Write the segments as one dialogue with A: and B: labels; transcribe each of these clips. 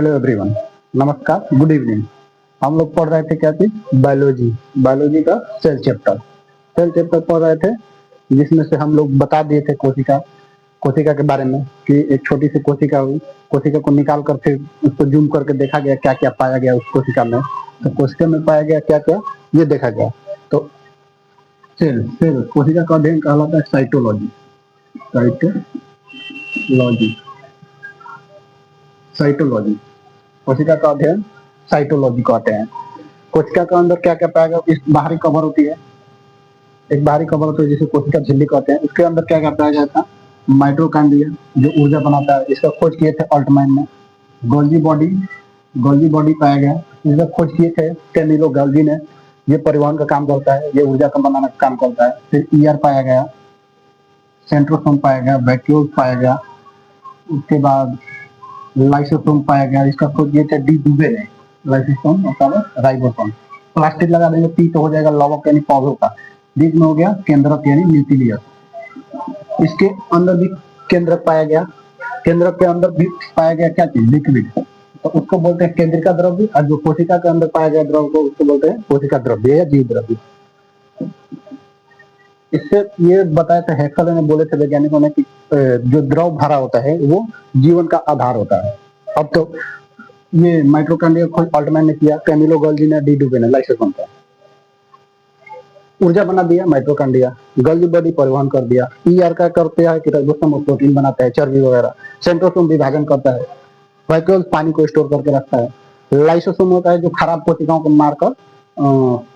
A: Hello everyone, नमस्कार, good evening. हम लोग पढ़ रहे थे क्या चीज? बायोलॉजी। बायोलॉजी का सेल चैप्टर पढ़ रहे थे, जिसमें से हम लोग बता दिए थे कोशिका कोशिका के बारे में कि एक छोटी सी कोशिका हुई। कोशिका को निकाल कर फिर उसको जूम करके देखा गया क्या क्या पाया गया उस कोशिका में। तो कोशिका में पाया गया क्या क्या, ये देखा गया। तो सेल सेल कोशिका का अध्ययन कहलाता है साइटोलॉजी। साइटोलॉजी साइटोलॉजी कोशिका का अध्ययन साइटोलॉजी कहते हैं। कोशिका के अंदर क्या क्या पाया गया, इस बाहरी कवर होती है, एक बाहरी कवर होती है जिसे कोशिका झिल्ली कहते हैं। उसके अंदर क्या क्या पाया गया था? माइटोकॉन्ड्रिया जो ऊर्जा बनाता है, इसका खोज किए थे अल्टमैन ने। गोल्जी बॉडी पाया गया, इसका खोज किए थे कैमिलो गोल्जी ने। ये परिवहन का काम करता है, ये ऊर्जा का बनाना का काम करता है। फिर ईआर पाया गया, सेंट्रोसोम पाया गया, वैक्यूल पाया गया। उसके बाद लाइसोसोम पाया गया, इसका खोज किए थे डी दुबे ने। लाइसोसोम मतलब राइबोसोम। प्लास्टिक लगा देंगे पी तो हो जाएगा लवक यानी पौधों का। बीच में हो गया केंद्रक यानी न्यूक्लियस। इसके अंदर भी केंद्रक पाया गया। केंद्रक के अंदर भी पाया गया क्या चीज? लिक्विड। तो उसको बोलते हैं केंद्रिका द्रव्य, और जो कोशिका के अंदर पाया गया द्रव्य को उसको बोलते हैं कोशिका द्रव्य या जीव द्रव्य। इससे ये बताया था हेक्सल ने, बोले थे वैज्ञानिकों ने कि जो द्रव भरा होता है वो जीवन का आधार होता है। अब तो ये माइटोकॉन्ड्रिया खोज अल्टमैन ने किया, कैमिलो गोल्जी ने, डी दुबे ने। लाइसोसोम का ऊर्जा बना दिया माइटोकॉन्ड्रिया, गोल्जी बॉडी परिवहन कर दिया। ईआर का करते हैं कि राइबोसोम और प्रोटीन बनाता है, चर्बी वगैरह। सेंट्रोसोम विभाजन करता है। वैक्यूल पानी को स्टोर करके रखता है। लाइसोसोम होता है जो खराब कोशिकाओं को मारकर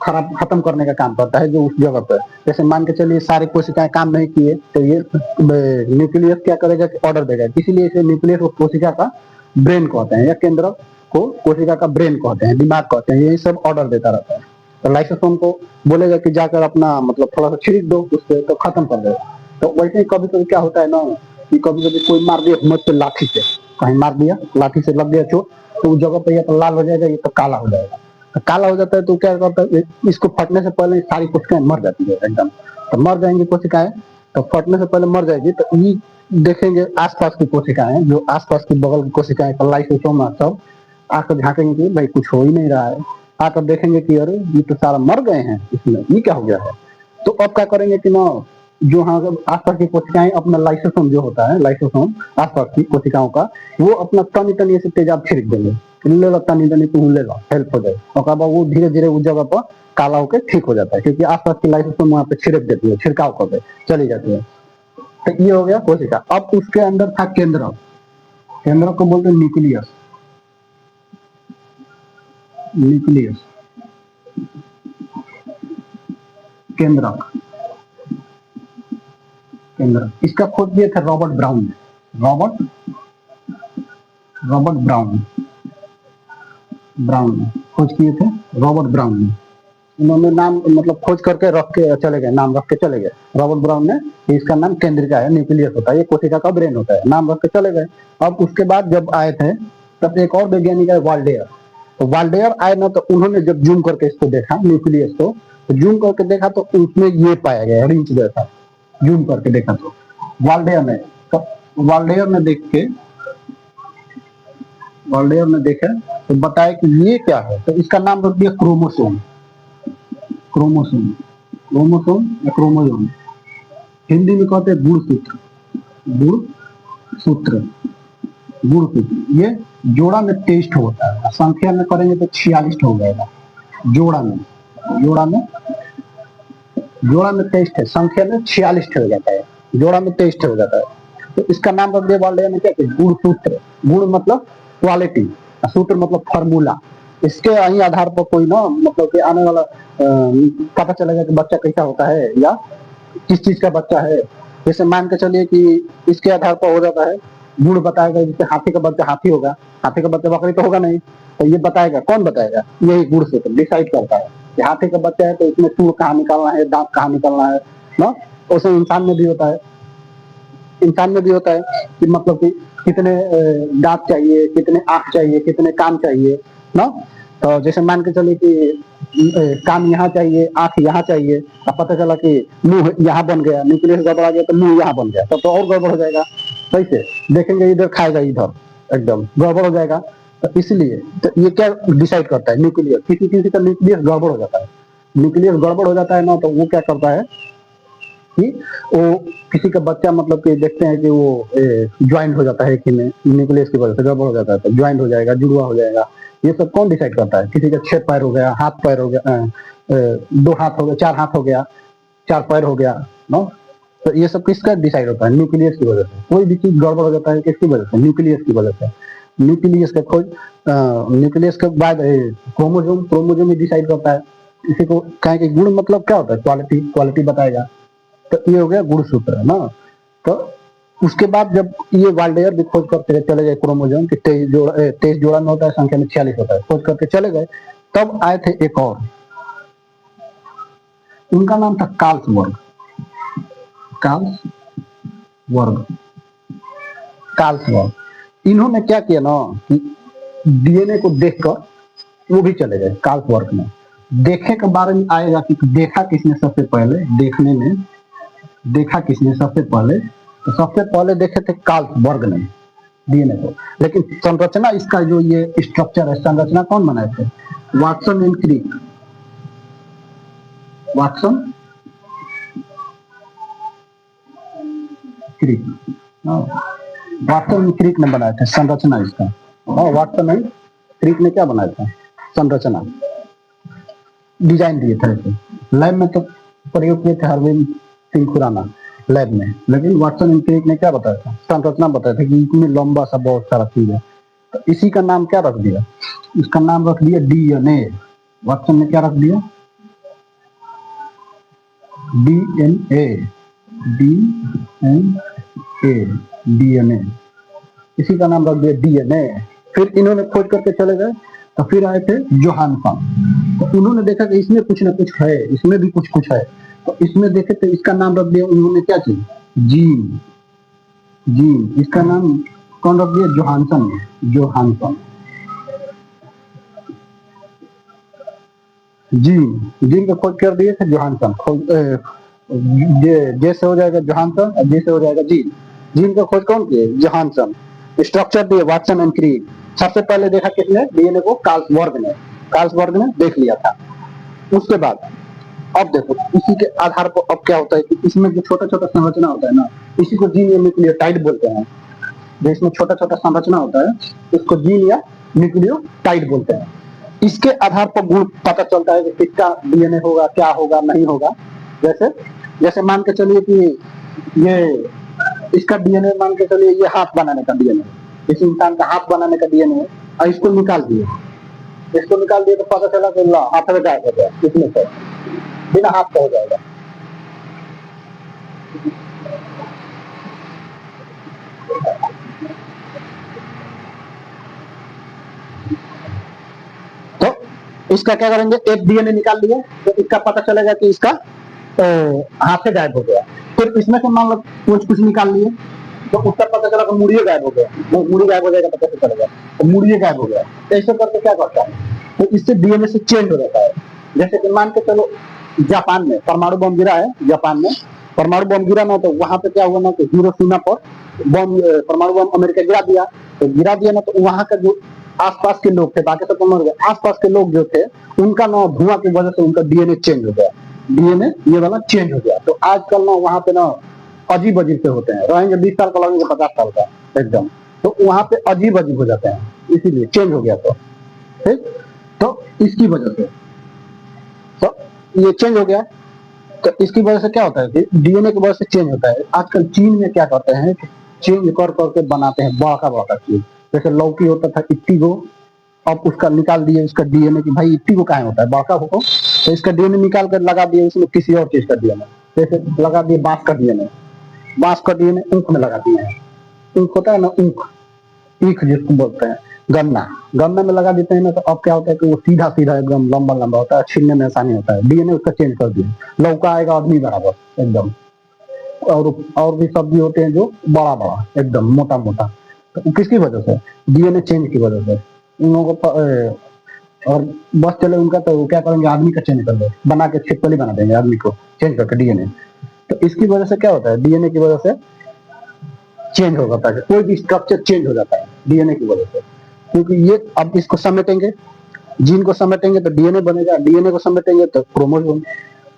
A: खराब खत्म करने का काम करता है, जो उस जगह पर। जैसे मान के चलिए सारी कोशिकाएं काम नहीं किए तो ये न्यूक्लियस क्या करेगा कि ऑर्डर देगा। इसीलिए इसे न्यूक्लियस को कोशिका का ब्रेन कहते हैं, या केंद्र को कोशिका का ब्रेन कहते हैं, दिमाग कहते हैं। यही सब ऑर्डर देता रहता है। तो लाइसोसोम को बोलेगा कि जाकर अपना मतलब थोड़ा सा छिड़क दो उससे, तो खत्म कर देगा। तो वैसे ही कभी कभी क्या होता है ना कि कभी कभी कोई मार दिया हिम्मत से लाठी से, कहीं मार दिया, लाठी से लग गया चोट, तो उस जगह पर या तो लाल हो जाएगा, ये तो काला हो जाएगा। तो काला हो जाता है तो क्या करता है, इसको फटने से पहले सारी कोशिकाएं मर जाती है एकदम। तो मर जाएंगी कोशिकाएं, तो फटने से पहले मर जाएगी। तो ये देखेंगे आसपास की कोशिकाएं, जो आसपास की बगल की कोशिकाएं लाइसोसोम सब आकर झांकेंगे कि भाई कुछ हो ही नहीं रहा है। आकर देखेंगे कि अरे ये तो सारा मर गए हैं, इसमें ये क्या हो गया है। तो अब क्या करेंगे कि ना, जो हाँ आसपास की कोशिकाएं अपना लाइसोसोम जो होता है, लाइसोसोम आसपास की कोशिकाओं का, वो अपना तनी तनी से तेजाब छिड़क देंगे। ले लो तनी तनी, तू ले लो, हेल्प हो जाए। और अब वो धीरे धीरे उस जगह पर काला होकर ठीक हो जाता है, क्योंकि आसपास की लाइसोसोम वहाँ पे छिड़क देती है, छिड़काव करके चली जाती है। तो ये हो गया कोशिका। अब उसके अंदर था केंद्र। केंद्र को बोलते हैं न्यूक्लियस। न्यूक्लियस केंद्रक। केंद्र इसका खोज किए थे रॉबर्ट ब्राउन ने। रॉबर्ट ब्राउन ने खोज किए थे। रॉबर्ट ब्राउन ने, उन्होंने नाम मतलब खोज करके रख के चले गए, नाम रख के चले गए। रॉबर्ट ब्राउन ने, इसका नाम केंद्रिका है, न्यूक्लियस होता है, ये कोशिका का ब्रेन होता है, नाम रख के चले गए। अब उसके बाद जब आए थे तब एक और वैज्ञानिक है वाल्डेयर। तो वाल्डेयर आए ना, तो उन्होंने जब जूम करके इसको देखा न्यूक्लियस को, तो जूम करके देखा तो उसमें ये पाया गया रिंच जैसा। जूम करके देखा तो वाल्डेयर ने, तो वाल्डेयर ने देखा तो बताया कि ये क्या है। तो इसका नाम रख दिया क्रोमोसोम। क्रोमोसोम या क्रोमोसोम, हिंदी में कहते हैं गुणसूत्र। ये जोड़ा में 23 होता है, संख्या में करेंगे तो 46 हो जाएगा। जोड़ा में 23 है, संख्या में 46 हो जाता है, जोड़ा में 23 हो जाता है। तो इसका नाम रख दिया वाल्डेयर ने क्या, गुणसूत्र। गुण मतलब क्वालिटी, सूत्र मतलब फॉर्मूला। इसके ही आधार पर कोई ना मतलब कि आने वाला पता चलेगा कि बच्चा कैसा होता है या किस चीज का बच्चा है। जैसे मान के चलिए कि इसके आधार पर हो जाता है, गुण बताएगा। जैसे हाथी का बच्चा हाथी होगा, हाथी का बच्चा बकरी तो होगा नहीं। तो ये बताएगा, कौन बताएगा? यही गुणसूत्र डिसाइड करता है कि हाथी का बच्चा है तो इसमें सूर कहाँ निकालना है, दांत कहाँ निकालना है ना। उसे इंसान में भी होता है कि मतलब कि कितने दांत चाहिए, कितने आंख चाहिए, कितने कान चाहिए ना। तो जैसे मान के चलिए कि कान यहाँ चाहिए, आंख यहाँ चाहिए, अब पता चला कि मुंह यहाँ बन गया, न्यूक्लियस गड़बड़ा गया तो मुंह यहाँ बन गया, तो और गड़बड़ हो जाएगा। कैसे देखेंगे, इधर खाएगा, इधर एकदम गड़बड़ हो जाएगा। तो इसलिए तो ये क्या डिसाइड करता है, न्यूक्लियस, किसी किसी का न्यूक्लियस गड़बड़ हो जाता है, न्यूक्लियस गड़बड़ हो जाता है ना, तो वो क्या करता है कि वो किसी का बच्चा मतलब कि देखते हैं कि वो ज्वाइंट हो जाता है कि न्यूक्लियस की वजह से गड़बड़ हो जाता है, तो ज्वाइंट हो जाएगा, जुड़वा हो जाएगा। ये सब कौन डिसाइड करता है? किसी का 6 पैर हो गया, हाथ पैर हो गया, 2 हाथ हो गया, 4 हाथ हो गया, 4 पैर हो गया, नो। तो ये सब किसका डिसाइड होता है? न्यूक्लियस की वजह से। कोई भी चीज गड़बड़ हो जाता है किसकी वजह से? न्यूक्लियस की वजह से। न्यूक्लियस का खोज, न्यूक्लियस के बाद क्रोमोजोम, क्रोमोजोम ही डिसाइड करता है। इसी को कहें कि गुण मतलब क्या होता है? क्वालिटी, क्वालिटी बताएगा। तो ये हो गया गुणसूत्र, है ना। तो उसके बाद जब ये वाल्डेयर भी खोज करते चले गए क्रोमोजोम कि 23 जोड़ा में होता है, संख्या में 46 होता है, खोज करके चले गए। तब आए थे एक और, उनका नाम था कार्ल्सवर्ग। कार्ल्सवर्ग, कार्ल्सवर्ग। इन्होंने क्या किया ना कि डीएनए को देखकर वो भी चले गए कार्ल्सवर्ग में। देखे के बारे में आएगा कि देखा किसने सबसे पहले, देखने में देखा किसने सबसे पहले? तो सबसे पहले देखे थे कार्ल्सवर्ग ने डीएनए को। लेकिन संरचना इसका जो ये स्ट्रक्चर है, संरचना कौन बनाए थे? Watson and Crick. Watson Crick, Watson and Crick ने बनाया था संरचना इसका। वाटसन एंड क्रिक ने क्या बनाया था? संरचना, डिजाइन दिए थे इसे। लैब में तो प्रयोग किए थे हरविंद सिंह खुराना लैब में, लेकिन वाटसन एंड क्रिक ने क्या बताया था? संरचना बताया था कि इतनी लंबा सा बहुत सारा चीज है। तो इसी का नाम क्या रख दिया? इसका नाम रख दिया डीएनए। वाटसन ने क्या रख दिया? डीएनए, डीएनए, डीएनए, इसी का नाम रख दिया डीएनए। फिर इन्होंने खोज करके चले गए, तो फिर आए थे जोहानसन। तो उन्होंने देखा कि इसमें कुछ ना कुछ है, इसमें भी कुछ कुछ है। तो इसमें देखे तो इसका नाम रख दिया उन्होंने, क्या चीज? जीन। जीन, इसका नाम कौन रख दिया? जोहानसन ने, जोहानसन। जीन, जीन का खोज कर दिए थे जोहानसन। जैसे हो जाएगा जोहानसन और जैसे हो जाएगा जीन। जीन का खोज कौन किए? जोहानसन। स्ट्रक्चर दिए वाटसन एंड क्रिक। सबसे पहले देखा किसने डीएनए को? कार्ल्सवर्ग ने। कार्ल्सवर्ग ने देख लिया था। उसके बाद अब देखो इसी के आधार पर अब क्या होता है कि इसमें जो छोटा छोटा संरचना होता है ना, इसी को जीन या न्यूक्लियोटाइड बोलते हैं। जो इसमें छोटा छोटा संरचना होता है इसको जीन या न्यूक्लियोटाइड बोलते हैं। इसके आधार पर गुण पता चलता है कि किसका डीएनए होगा, क्या होगा, नहीं होगा। जैसे जैसे मान के चलिए कि ये इसका डीएनए, मान के चलिए ये हाथ बनाने का डीएनए, इस इंसान का हाथ बनाने का डीएनए, और इसको निकाल दिए, तो पता चला कि हाथ में गायब हो गया, इसमें से बिना हाथ का हो जाएगा। तो इसका क्या करेंगे? एक डीएनए निकाल लिया तो इसका पता चलेगा कि इसका हाथ से गायब हो गया। फिर इसमें से मान लो कुछ निकाल लिए तो उसका पता चला कि मुड़िए गायब हो गया, वो मुड़ी गायब हो जाएगा, पता चलेगा तो मुड़िए गायब हो गया। ऐसे करके क्या करता है? तो इससे डीएनए से चेंज हो जाता है। जैसे कि मान के चलो जापान में परमाणु बम गिरा है, जापान में परमाणु बम गिरा ना, तो वहां पे क्या हुआ ना कि हिरोशिमा पर बम, परमाणु बम अमेरिका गिरा दिया। तो गिरा दिया ना, तो वहां का जो आसपास के लोग थे, बाकी सब मर गए, आसपास के लोग जो थे उनका ना धुआं की वजह से उनका डीएनए चेंज हो गया, डीएनए ये वाला चेंज हो गया। तो आजकल ना वहां पे ना अजीब अजीब से होते हैं, रहेंगे 20 साल का, लगेंगे 50 साल का एकदम। तो वहां पे अजीब अजीब हो जाते हैं, इसीलिए चेंज हो गया। तो ठीक, तो इसकी वजह से तो ये चेंज हो गया। तो इसकी वजह से क्या होता है कि डीएनए की वजह से चेंज होता है। आजकल चीन में क्या करते हैं, चेंज कर करके बनाते हैं बड़ा बड़ा चीज। जैसे लौकी होता था इट्टीगो, अब उसका निकाल दिए उसका डीएनए कि भाई इट्टीगो कहाँ होता है, बड़का हो, तो इसका डीएनए निकाल कर लगा दिए उसमें किसी और चीज का डीएनए। जैसे लगा दिए बांस का डीएनए, बांस का डीएनए ऊख में लगा दिए हैं। ऊख होता है ना, ऊख, ईख जिसको बोलते हैं, गन्ना, गन्ना में लगा देते हैं ना, तो अब क्या होता है कि वो सीधा सीधा एकदम लंबा लंबा होता है, छीलने में आसानी होता है। डीएनए उसका चेंज कर दिए, लौका आएगा आदमी बराबर एकदम। और भी सब्जी होते हैं जो बड़ा बड़ा एकदम मोटा मोटा। तो किसकी वजह से? डीएनए चेंज की वजह से। उन लोगों को और बस चले उनका, तो क्या करेंगे, आदमी का चेंज कर दे, बना के छिपकली बना देंगे आदमी को चेंज करके डीएनए। तो इसकी वजह से क्या होता है? डीएनए की वजह से चेंज हो जाता है, कोई भी स्ट्रक्चर चेंज हो जाता है डीएनए की वजह से। क्योंकि ये अब इसको समेटेंगे, जीन को समेटेंगे तो डीएनए बनेगा, डीएनए को समेटेंगे तो क्रोमोजोम,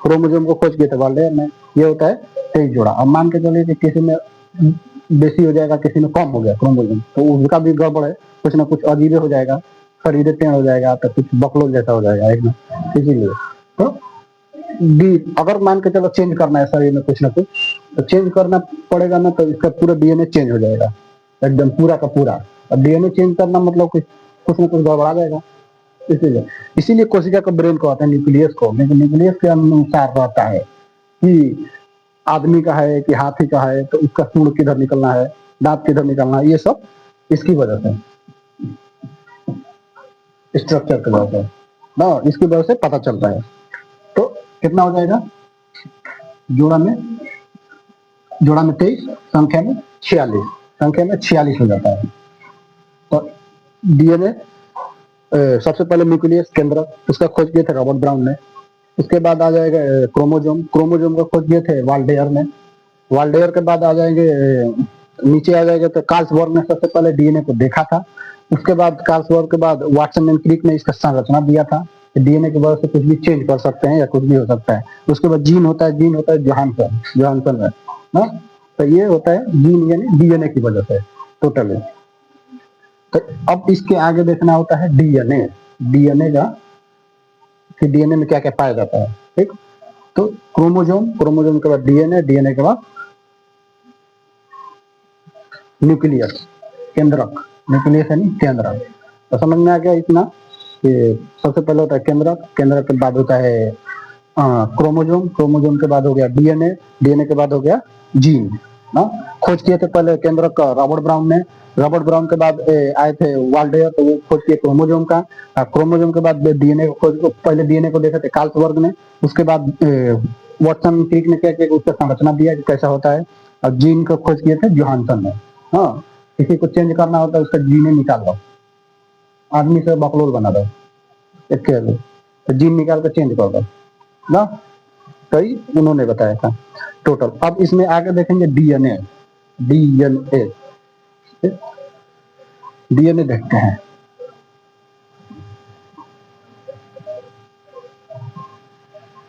A: क्रोमोजोम को खोज किए थे वाल्डेयर ने। ये होता है 23 जोड़ा। अब मान के चलिए कि किसी में बेसी हो जाएगा, किसी में कम हो गया क्रोमोजोम, तो उसका भी गड़बड़ है, कुछ ना कुछ अजीबे हो जाएगा, शरीर टेढ़ हो जाएगा, तो कुछ बकलोल जैसा हो जाएगा एकदम। इसीलिए तो डी अगर मान के चलो चेंज करना है शरीर में कुछ ना कुछ, तो चेंज करना पड़ेगा ना, तो इसका पूरा डीएनए चेंज हो जाएगा एकदम पूरा का पूरा। अब डीएनए चेंज करना मतलब कुछ ना कुछ गड़बड़ा जाएगा। इसीलिए इसीलिए कोशिका का ब्रेन को आता है न्यूक्लियस को, लेकिन न्यूक्लियस के अनुसार रहता है कि आदमी का है कि हाथी का है, तो उसका सूंड किधर निकलना है, दांत किधर निकलना है, ये सब इसकी वजह से, स्ट्रक्चर की वजह से ना, इसकी वजह से पता चलता है। तो कितना हो जाएगा जोड़ा में 23, संख्या में 46, संख्या में 46 हो जाता है। तो डीएनए सबसे पहले न्यूक्लियस केंद्र, उसका खोज किए थे रॉबर्ट ब्राउन ने। उसके बाद आ जाएगा क्रोमोजोम, क्रोमोजोम का खोज किए थे वाल्डेयर ने। वाल्डेयर के बाद आ जाएंगे नीचे आ जाएगा तो कार्ल्सबर्ग ने सबसे पहले डीएनए को देखा था। उसके बाद कार्ल्सबर्ग के बाद वाटसन एंड क्रिक ने इसका संरचना दिया था कि डीएनए की वजह से कुछ भी चेंज कर सकते हैं या कुछ भी हो सकता है। उसके बाद जीन होता है, जीन होता है जोहानसन में ना, तो ये होता है जीन यानी डीएनए की वजह से टोटली। तो अब इसके आगे देखना होता है डीएनए, डीएनए का कि डीएनए में क्या क्या पाया जाता है। ठीक, तो क्रोमोजोम, क्रोमोजोम के बाद डीएनए, डीएनए के बाद न्यूक्लियस, केंद्रक, न्यूक्लियस यानी केंद्रक। तो समझ में आ गया इतना कि सबसे पहले होता है केंद्रक, केंद्रक के बाद होता है क्रोमोजोम, क्रोमोजोम के बाद हो गया डीएनए, डीएनए के बाद हो गया जीन ना। खोज किए थे पहले केंद्रक का रॉबर्ट ब्राउन ने। रॉबर्ट ब्राउन के बाद आए थे वाल्डेयर, तो वो खोज किए क्रोमोजोम का। क्रोमोजोम के बाद डीएनए को खोज, पहले डीएनए को देखे थे कार्ल्सबर्ग ने। उसके बाद वाटसन क्रिक ने क्या किया, उसका संरचना दिया कि कैसा होता है। और जीन को खोज किए थे जोहानसन ने। हाँ, किसी को चेंज करना होता है उसका जीने निकाल दो, आदमी से बकलोल बना दो, तो जीन निकाल कर चेंज कर दो ना, कई उन्होंने बताया था टोटल। अब इसमें आगे देखेंगे डीएनए, डीएनए, डीएनए देखते हैं।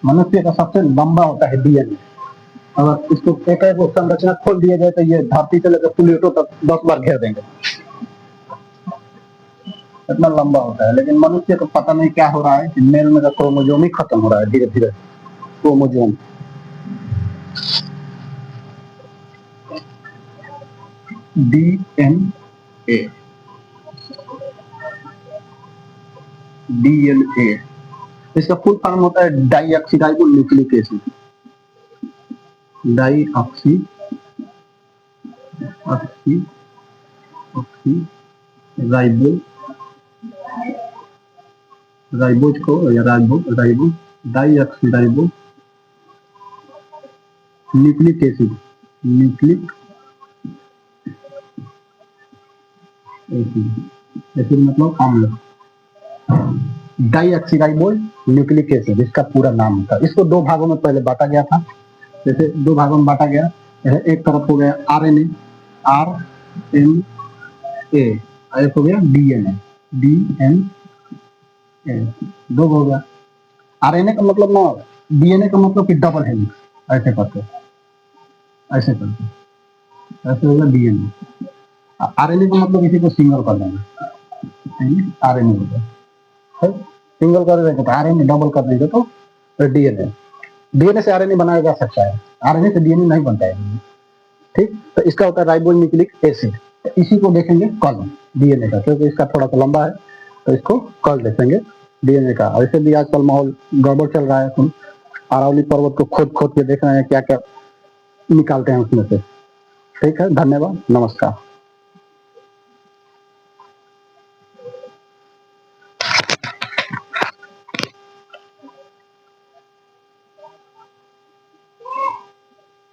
A: मनुष्य का सबसे लंबा होता है डीएनए। अगर इसको एक एक संरचना खोल दिया जाए तो ये धरती से लेकर प्लूटो तक 10 बार घेर देंगे, इतना लंबा होता है। लेकिन मनुष्य को पता नहीं क्या हो रहा है कि मेल में का क्रोमोजोम ही खत्म हो रहा है धीरे धीरे। क्रोमोजोम, डीएनए, डीएनए इसका फुल फॉर्म होता है deoxyribonucleic acid, deoxy ribo, ribose को या ribo deoxyribonucleic acid, nucleic acid मतलब अम्ल, डाईऑक्सीराइबो न्यूक्लिक एसिड इसका पूरा नाम था। इसको दो भागों में पहले बांटा गया था। जैसे दो भागों में बांटा गया, एक तरफ हो गया आरएनए, आरएनए, एक हो गया डीएनए, डीएनए, दो हो गया। आरएनए का मतलब ना, डीएनए का मतलब कि डबल हेलिक्स, ऐसे करके, ऐसे करके, ऐसे होगा डीएनए। आरएनए का मतलब इसी को सिंगल कर देंगे, आरएनए होगा, सिंगल कर देंगे तो आरएनए, डबल कर देंगे तो डीएनए। डीएनए से आरएनए बनाया जा सकता है, आरएनए से डीएनए नहीं बनता है। ठीक, तो इसका होता है राइबो न्यूक्लिक एसिड। तो इसी को देखेंगे कल डीएनए का, क्योंकि इसका थोड़ा सा लंबा है, तो इसको कल देखेंगे डीएनए का। वैसे भी आजकल माहौल गड़बड़ चल रहा है, तुम अरावली पर्वत को खोद खोद के देख रहे हैं क्या क्या निकालते हैं उसमें से। ठीक है, धन्यवाद, नमस्कार।